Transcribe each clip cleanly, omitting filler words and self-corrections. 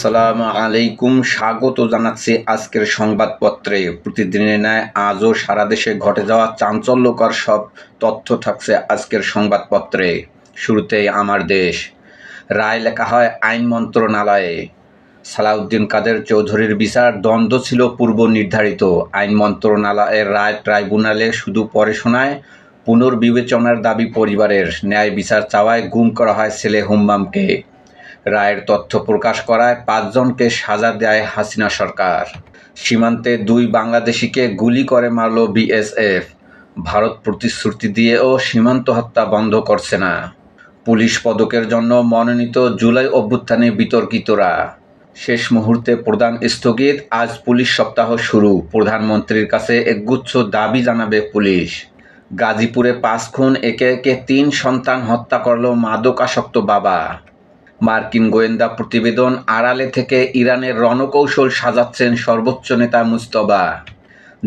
আসসালামু আলাইকুম, স্বাগত জানাচ্ছি আজকের সংবাদপত্রে। প্রতিদিনের ন্যায় আজও সারা দেশে ঘটে যাওয়া চাঞ্চল্যকর সব তথ্য থাকছে আজকের সংবাদপত্রে। শুরুতেই আমার দেশ। রায় লেখা হয় আইন মন্ত্রণালয়ে। সালাউদ্দিন কাদের চৌধুরীর বিচার দ্বন্দ্ব ছিল পূর্ব নির্ধারিত। আইন মন্ত্রণালয়ের রায় ট্রাইব্যুনালে শুধু পড়ে শোনায়। পুনর্বিবেচনার দাবি পরিবারের। ন্যায় বিচার চাওয়ায় গুম করা হয় ছেলে হুম্মামকে। রায়ের তথ্য প্রকাশ করায় ৫ জনকে সাজা দেয় হাসিনা সরকার। সীমান্তে ২ বাংলাদেশিকে গুলি করে মারল বিএসএফ। ভারত প্রতিশ্রুতি দিয়েও সীমান্ত হত্যা বন্ধ করছে না। পুলিশ পদকের জন্য মনোনীত জুলাই অভ্যুত্থানে বিতর্কিতরা। শেষ মুহূর্তে প্রদান স্থগিত, আজ পুলিশ সপ্তাহ শুরু। প্রধানমন্ত্রীর কাছে একগুচ্ছ দাবি জানাবে পুলিশ। গাজীপুরে ৫ খুন, একে একে ৩ সন্তান হত্যা করল মাদকাসক্ত বাবা। মার্কিন গোয়েন্দা প্রতিবেদন আড়ালে থেকে ইরানের রণকৌশল সাজাচ্ছেন সর্বোচ্চ নেতা মুজতবা।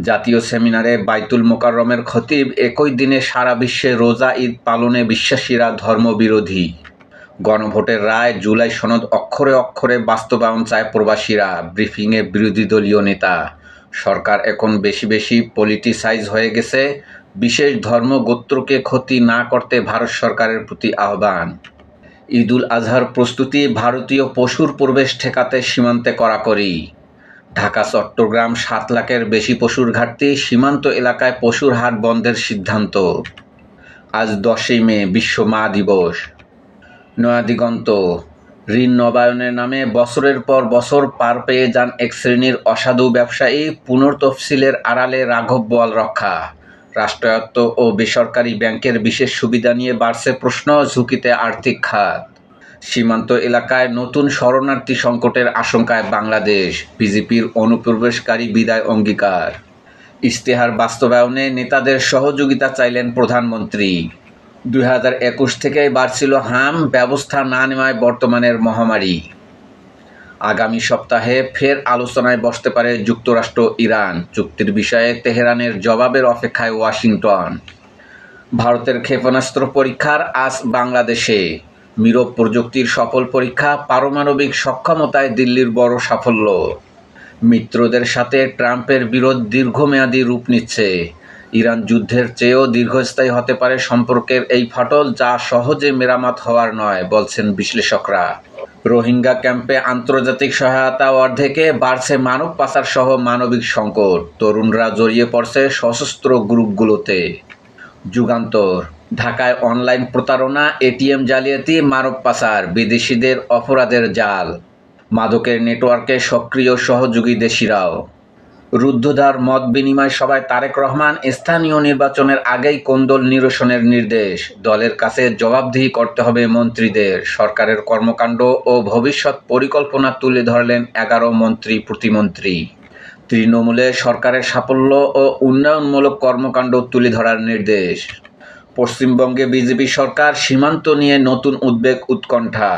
জাতীয় সেমিনারে বাইতুল মোকাররমের খতিব, একই দিনে সারা বিশ্বে রোজা ঈদ পালনে বিশ্বাসীরা ধর্মবিরোধী। গণভোটের রায়, জুলাই সনদ অক্ষরে অক্ষরে বাস্তবায়ন চায় প্রবাসীরা। ব্রিফিংয়ে বিরোধী দলীয় নেতা। সরকার এখন বেশি বেশি পলিটিসাইজ হয়ে গেছে। বিশেষ ধর্ম গোত্রকে ক্ষতি না করতে ভারত সরকারের প্রতি আহ্বান। ঈদুল আজহার প্রস্তুতি, ভারতীয় পশুর প্রবেশ ঠেকাতে সীমান্তে কড়াকড়ি। ঢাকা চট্টগ্রাম ৭ লাখের বেশি পশুর ঘাটতি, সীমান্ত এলাকায় পশুর হাট বন্ধের সিদ্ধান্ত। আজ ১০ই মে, বিশ্ব মা দিবস। নয়াদিগন্ত। ঋণ নবায়নের নামে বছরের পর বছর পার পেয়ে যান এক শ্রেণীর অসাধু ব্যবসায়ী। পুনর্তফসিলের আড়ালে রাঘব বোয়াল রক্ষা। রাষ্ট্রায়ত্ত ও বেসরকারি ব্যাংকের বিশেষ সুবিধা নিয়ে বাড়ছে প্রশ্ন, ঝুঁকিতে আর্থিক খাত। সীমান্ত এলাকায় নতুন শরণার্থী সংকটের আশঙ্কায় বাংলাদেশ। বিজেপির অনুপ্রবেশকারী বিদায় অঙ্গীকার। ইশতেহার বাস্তবায়নে নেতাদের সহযোগিতা চাইলেন প্রধানমন্ত্রী। ২০২১ থেকেই বাড়ছিল হাম, ব্যবস্থা না নেওয়ায় বর্তমানের মহামারী। আগামী সপ্তাহে ফের আলোচনায় বসতে পারে যুক্তরাষ্ট্র ইরান। চুক্তির বিষয়ে তেহরানের জবাবের অপেক্ষায় ওয়াশিংটন। ভারতের ক্ষেপণাস্ত্র পরীক্ষার আজ বাংলাদেশে। মিরব প্রযুক্তির সফল পরীক্ষা, পারমাণবিক সক্ষমতায় দিল্লির বড় সাফল্য। মিত্রদের সাথে ট্রাম্পের বিরোধ দীর্ঘমেয়াদী রূপ নিচ্ছে। ইরান যুদ্ধের চেয়েও দীর্ঘস্থায়ী হতে পারে সম্পর্কের এই ফাটল, যা সহজে মেরামত হওয়ার নয়, বলছেন বিশ্লেষকরা। রোহিঙ্গা ক্যাম্পে আন্তর্জাতিক সহায়তা অর্ধেকে, বাড়ছে মানব পাচার সহ মানবিক সংকট। তরুণরা জড়িয়ে পড়ছে সশস্ত্র গ্রুপগুলোতে। যুগান্তর। ঢাকায় অনলাইন প্রতারণা, এটিএম জালিয়াতি, মানব পাচার, বিদেশিদের অপরাধের জাল। মাদকের নেটওয়ার্কে সক্রিয় সহযোগী দেশিরাও। রুদ্ধদ্বার মত বিনিময় সভায় তারেক রহমান, স্থানীয় নির্বাচনের আগেই কোন্দল নিরসনের নির্দেশ। দলের কাছে জবাবদিহি করতে হবে মন্ত্রীদের। সরকারের কর্মকাণ্ড ও ভবিষ্যৎ পরিকল্পনা তুলে ধরলেন ১১ মন্ত্রী প্রতিমন্ত্রী। তৃণমূলে সরকারের সাফল্য ও উন্নয়নমূলক কর্মকাণ্ড তুলে ধরার নির্দেশ। পশ্চিমবঙ্গে বিজেপি সরকার, সীমান্ত নিয়ে নতুন উদ্বেগ উৎকণ্ঠা।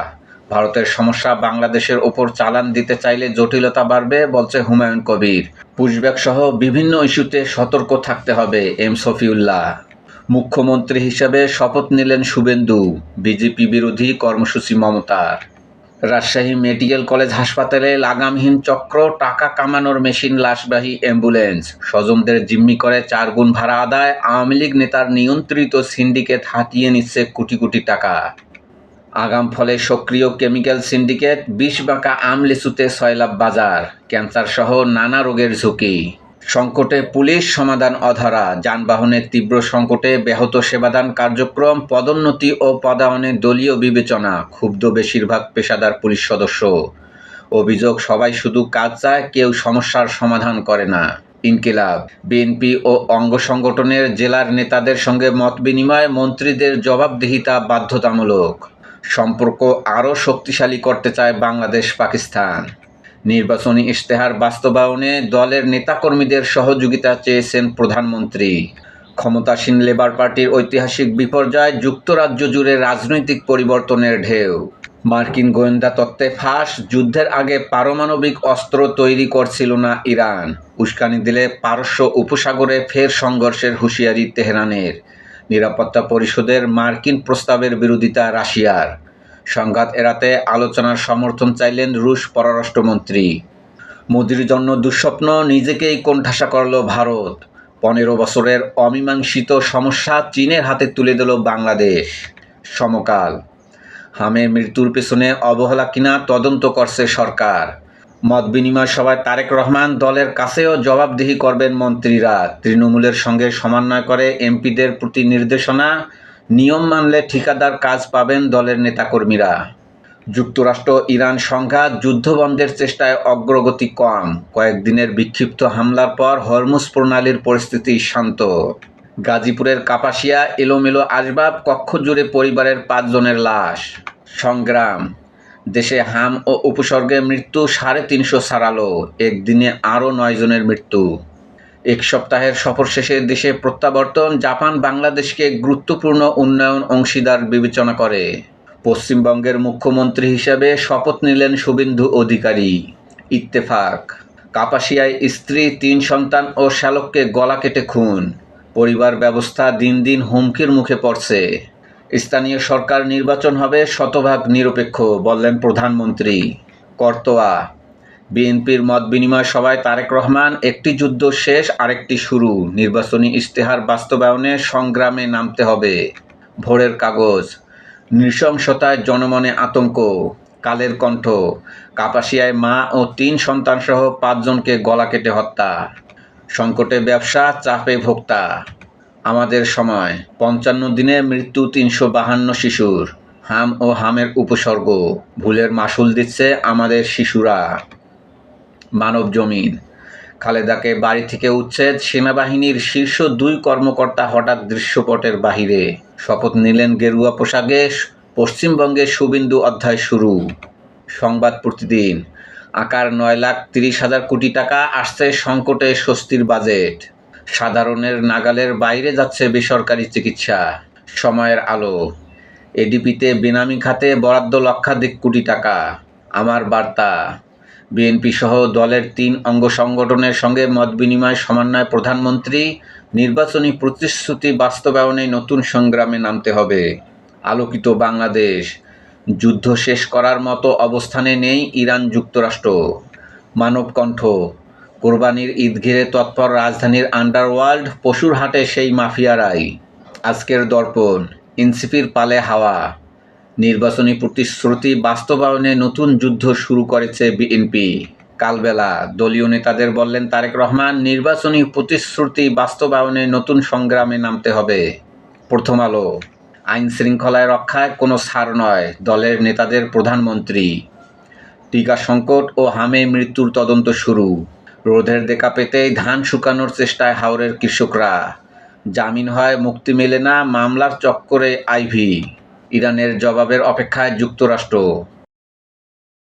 ভারতের সমস্যা বাংলাদেশের ওপর চালান দিতে চাইলে জটিলতা বাড়বে, বলছে হুমায়ুন কবির। পুশব্যাক সহ বিভিন্ন ইস্যুতে সতর্ক থাকতে হবে, এম শফিউল্লাহ। মুখ্যমন্ত্রী হিসেবে শপথ নিলেন শুভেন্দু। বিজেপি বিরোধী কর্মসূচি মমতার। রাজশাহী মেডিকেল কলেজ হাসপাতালে লাগামহীন চক্র, টাকা কামানোর মেশিন, লাশবাহী অ্যাম্বুলেন্স। স্বজনদের জিম্মি করে 4 গুণ ভাড়া আদায়। আওয়ামী লীগ নেতার নিয়ন্ত্রিত সিন্ডিকেট হাতিয়ে নিচ্ছে কোটি কোটি টাকা। আগাম ফলে সক্রিয় কেমিক্যাল সিন্ডিকেট, বিষ-বাঁকা আম লিচুতে সয়লাব বাজার। ক্যান্সার সহ নানা রোগের ঝুঁকি। সংকটে পুলিশ, সমাধান অধরা। যানবাহনের তীব্র সংকটে ব্যাহত সেবাদান কার্যক্রম। পদোন্নতি ও পদায়নে দলীয় বিবেচনা। ক্ষুব্ধ বেশিরভাগ পেশাদার পুলিশ সদস্য। অভিযোগ, সবাই শুধু কাজ চায়, কেউ সমস্যার সমাধান করে না। ইনকিলাব। বিএনপি ও অঙ্গ সংগঠনের জেলার নেতাদের সঙ্গে মত বিনিময়, মন্ত্রীদের জবাবদিহিতা বাধ্যতামূলক। সম্পর্ক আরও শক্তিশালী করতে চায় বাংলাদেশ পাকিস্তান। নির্বাচনী ইশতেহার বাস্তবায়নে দলের নেতাকর্মীদের সহযোগিতা চেয়েছেন প্রধানমন্ত্রী। ক্ষমতাসীন লেবার পার্টির ঐতিহাসিক বিপর্যয়, যুক্তরাজ্য জুড়ে রাজনৈতিক পরিবর্তনের ঢেউ। মার্কিন গোয়েন্দা তত্ত্বে ফাঁস, যুদ্ধের আগে পারমাণবিক অস্ত্র তৈরি করছিল না ইরান। উস্কানি দিলে পারস্য উপসাগরে ফের সংঘর্ষের হুঁশিয়ারি তেহরানের। নিরাপত্তা পরিষদের মার্কিন প্রস্তাবের বিরোধিতা রাশিয়ার। সংঘাত এড়াতে আলোচনার সমর্থন চাইলেন রুশ পররাষ্ট্রমন্ত্রী। মোদির জন্য দুঃস্বপ্ন, নিজেকেই কোণঠাসা করল ভারত। 15 বছরের অমীমাংসিত সমস্যা চীনের হাতে তুলে দিল বাংলাদেশ। সমকাল, হামের মৃত্যুর পেছনে অবহেলা কিনা তদন্ত করছে সরকার। মত বিনিময় সভায় তারেক রহমান, দলের কাছেও জবাবদিহি করবেন মন্ত্রীরা। তৃণমূলের সঙ্গে সমন্বয় করে এমপিদের প্রতি নির্দেশনা, নিয়ম মানলে ঠিকাদার কাজ পাবেন দলের নেতাকর্মীরা। যুক্তরাষ্ট্র ইরান সংঘাত, যুদ্ধবন্ধের চেষ্টায় অগ্রগতি কম। কয়েকদিনের বিক্ষিপ্ত হামলার পর হরমুজ প্রণালীর পরিস্থিতি শান্ত। গাজীপুরের কাপাসিয়া, এলোমেলো আসবাব, কক্ষ জুড়ে পরিবারের 5 জনের লাশ। সংগ্রাম, দেশে হাম ও উপসর্গে মৃত্যু 350 ছাড়ালো। একদিনে আরও 9 জনের মৃত্যু। 1 সপ্তাহের সফর শেষে দেশে প্রত্যাবর্তন। জাপান বাংলাদেশকে গুরুত্বপূর্ণ উন্নয়ন অংশীদার বিবেচনা করে। পশ্চিমবঙ্গের মুখ্যমন্ত্রী হিসেবে শপথ নিলেন শুভেন্দু অধিকারী। ইত্তেফাক, কাপাসিয়ায় স্ত্রী, 3 সন্তান ও শ্যালককে গলা কেটে খুন। পরিবার ব্যবস্থা দিন দিন হুমকির মুখে পড়ছে। স্থানীয় সরকার নির্বাচন হবে শতভাগ নিরপেক্ষ, বললেন প্রধানমন্ত্রী। করতোয়া, বিএনপির মত বিনিময় সভায় তারেক রহমান, একটি যুদ্ধ শেষ, আরেকটি শুরু। নির্বাচনী ইশতেহার বাস্তবায়নে সংগ্রামে নামতে হবে। ভোরের কাগজ, নৃশংসতায় জনমনে আতঙ্ক। কালের কণ্ঠ, কাপাসিয়ায় মা ও 3 সন্তানসহ 5 জনকে গলা কেটে হত্যা। সংকটে ব্যবসা, চাপে ভোক্তা। আমাদের সময়, 55 দিনে মৃত্যু 352 শিশুর। হাম ও হামের উপসর্গ, ভুলের মাসুল দিচ্ছে আমাদের শিশুরা। মানব জমিন, খালেদাকে বাড়ি থেকে উচ্ছেদ, সেনাবাহিনীর শীর্ষ 2 কর্মকর্তা হঠাৎ দৃশ্যপটের বাহিরে। শপথ নিলেন গেরুয়া পোশাকে, পশ্চিমবঙ্গে শুভেন্দু অধ্যায় শুরু। সংবাদ প্রতিদিন, আকার 9,30,000 কোটি টাকা, আসছে সংকটে স্বস্তির বাজেট। সাধারণের নাগালের বাইরে যাচ্ছে বেসরকারি চিকিৎসা। সময়ের আলো, এডিপিতে বেনামি খাতে বরাদ্দ লক্ষাধিক কোটি টাকা। আমার বার্তা, বিএনপি সহ দলের 3 অঙ্গ সংগঠনের সঙ্গে মত বিনিময় সমন্বয় প্রধানমন্ত্রী, নির্বাচনী প্রতিশ্রুতি বাস্তবায়নে নতুন সংগ্রামে নামতে হবে। আলোকিত বাংলাদেশ, যুদ্ধ শেষ করার মতো অবস্থানে নেই ইরান যুক্তরাষ্ট্র। মানবকণ্ঠ, কোরবানির ঈদ ঘিরে তৎপর রাজধানীর আন্ডারওয়ার্ল্ড, পশুর হাটে সেই মাফিয়ারাই। আজকের দর্পণ, এনসিপির পালে হাওয়া, নির্বাচনী প্রতিশ্রুতি বাস্তবায়নে নতুন যুদ্ধ শুরু করেছে বিএনপি। কালবেলা, দলীয় নেতাদের বললেন তারেক রহমান, নির্বাচনী প্রতিশ্রুতি বাস্তবায়নে নতুন সংগ্রামে নামতে হবে। প্রথম আলো, আইন শৃঙ্খলায় রক্ষায় কোনো ছাড় নয়, দলের নেতাদের প্রধানমন্ত্রী। টিকা সংকট ও হামে মৃত্যুর তদন্ত শুরু। রোদের দেখা পেতেই ধান শুকানোর চেষ্টায় হাওরের কৃষকরা। জামিন হয়, মুক্তি মেলে না, মামলার চক্করে আইভি। ইরানের জবাবের অপেক্ষায় যুক্তরাষ্ট্র।